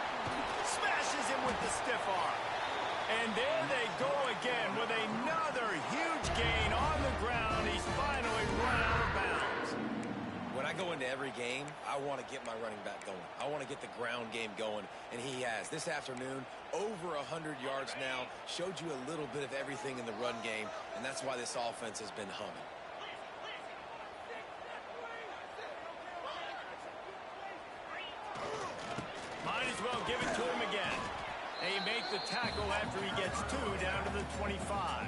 A: Smashes him with the stiff arm. And there they go again with another huge gain on the ground. He's finally run out of bounds.
C: When I go into every game, I want to get my running back going. I want to get the ground game going, and he has. This afternoon, over 100 yards now, showed you a little bit of everything in the run game, and that's why this offense has been humming.
A: Might as well give it to him again. They make the tackle after he gets two down to the 25.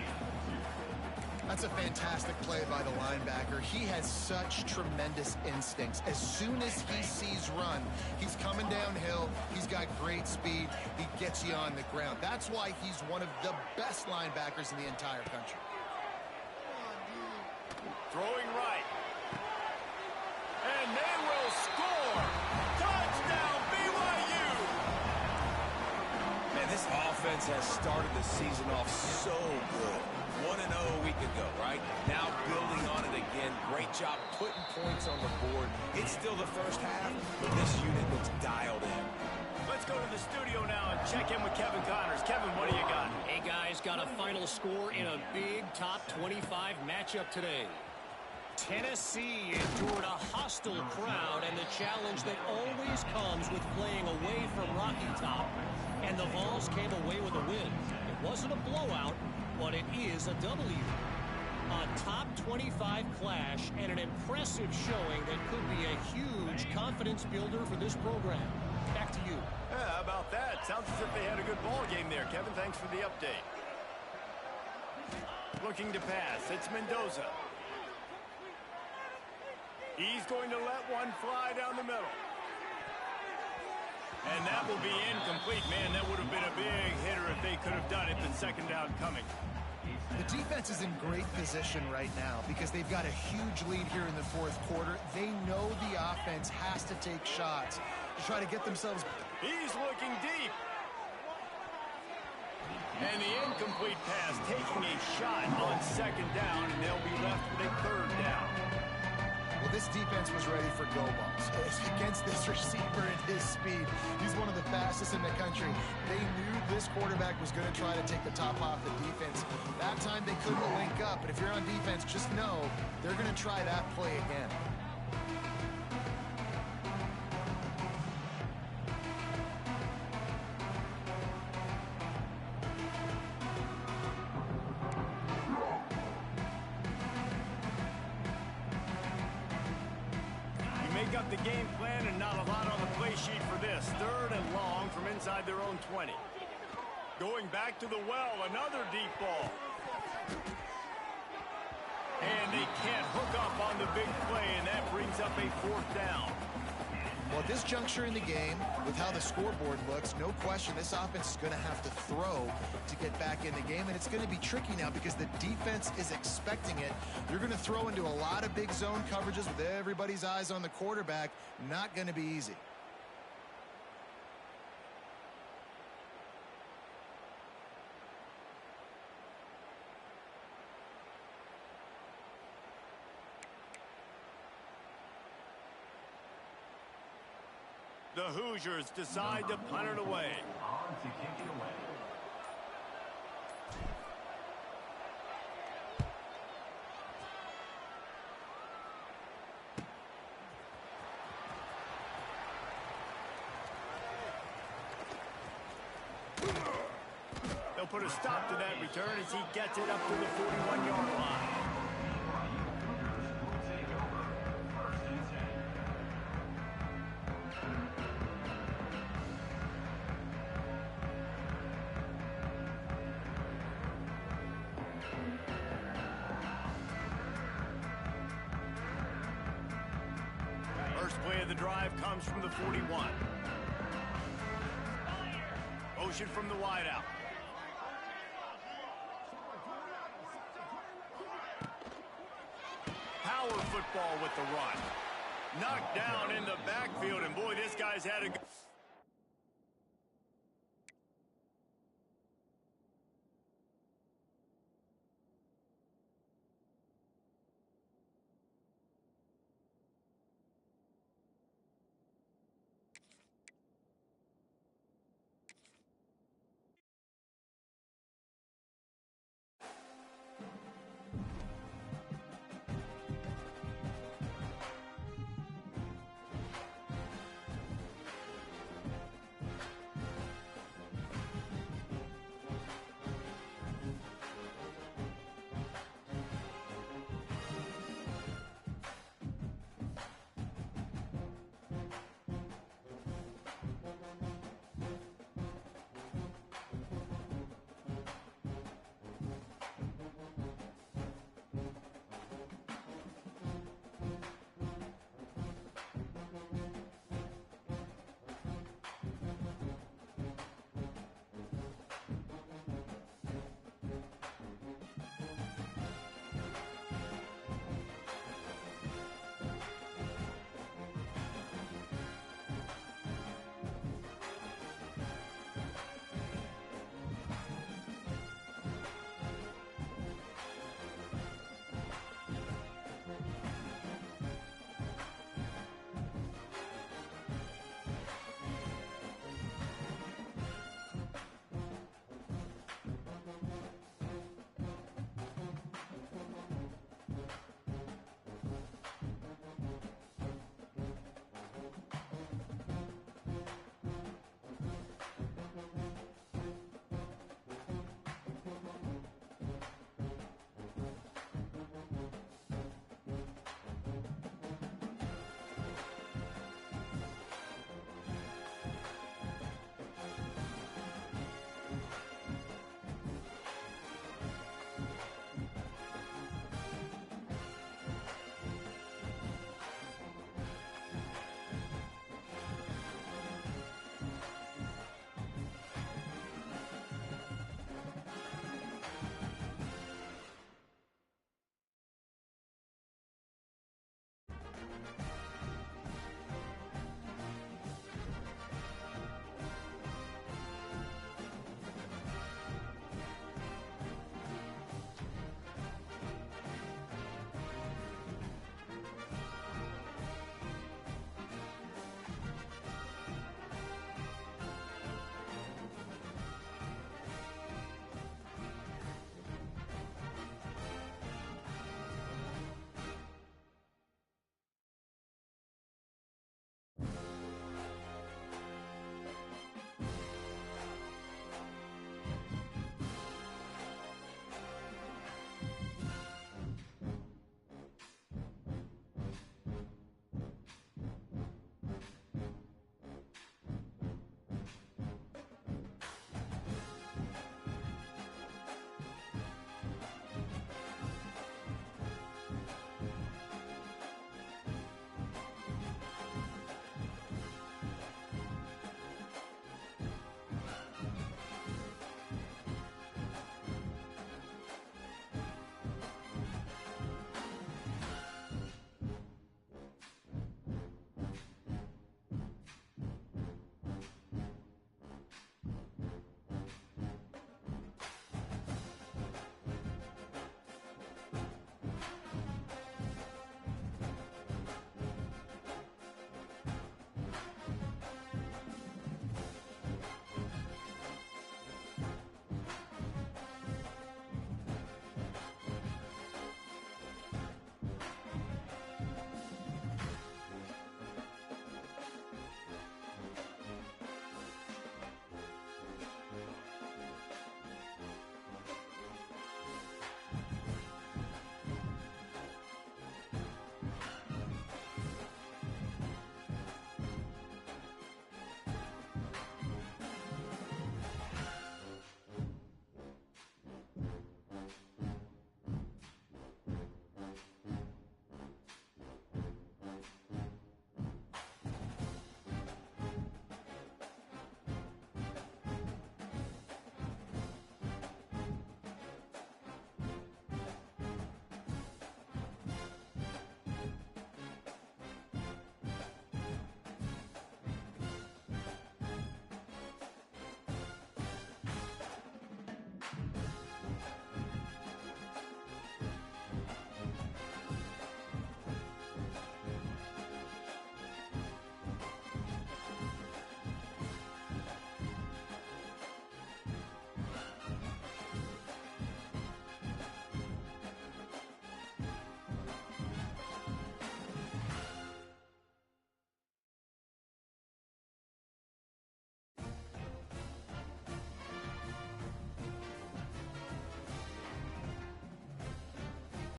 B: That's a fantastic play by the linebacker. He has such tremendous instincts. As soon as he sees run, he's coming downhill. He's got great speed. He gets you on the ground. That's why he's one of the best linebackers in the entire country.
A: Throwing right. And they will score. Touchdown, BYU.
C: Man, this offense has started the season off so good. 1-0 a week ago, right? Now building on it again. Great job putting points on the board. It's still the first half, but this unit looks dialed in.
A: Let's go to the studio now and check in with Kevin Connors. Kevin, what do you got?
D: Hey, guys, got a final score in a big top 25 matchup today. Tennessee endured a hostile crowd and the challenge that always comes with playing away from Rocky Top. And the Vols came away with a win. It wasn't a blowout, but it is a W. A top 25 clash and an impressive showing that could be a huge confidence builder for this program. Back to you.
A: Yeah, how about that? Sounds as if they had a good ball game there. Kevin, thanks for the update. Looking to pass. It's Mendoza. He's going to let one fly down the middle. And that will be incomplete. Man, that would have been a big hitter if they could have done it. The second down coming.
B: The defense is in great position right now because they've got a huge lead here in the fourth quarter. They know the offense has to take shots to try to get themselves.
A: He's looking deep. And the incomplete pass taking a shot on second down, and they'll be left with a third down.
B: Well, this defense was ready for go balls. Against this receiver and his speed, he's one of the fastest in the country. They knew this quarterback was going to try to take the top off the defense. That time they couldn't link up, but if you're on defense, just know they're going to try that play again.
A: Up the game plan and not a lot on the play sheet for this. Third and long from inside their own 20. Going back to the well, another deep ball. And they can't hook up on the big play, and that brings up a fourth down.
B: Well, at this juncture in the game, with how the scoreboard looks, no question this offense is going to have to throw to get back in the game, and it's going to be tricky now because the defense is expecting it. You're going to throw into a lot of big zone coverages with everybody's eyes on the quarterback. Not going to be easy.
A: The Hoosiers decide to punt it away.
E: On to kick it away.
A: They'll put a stop to that return as he gets it up to the 41-yard line. First play of the drive comes from the 41. Motion from the wideout. Power football with the run. Knocked down in the backfield, and boy, this guy's had a good...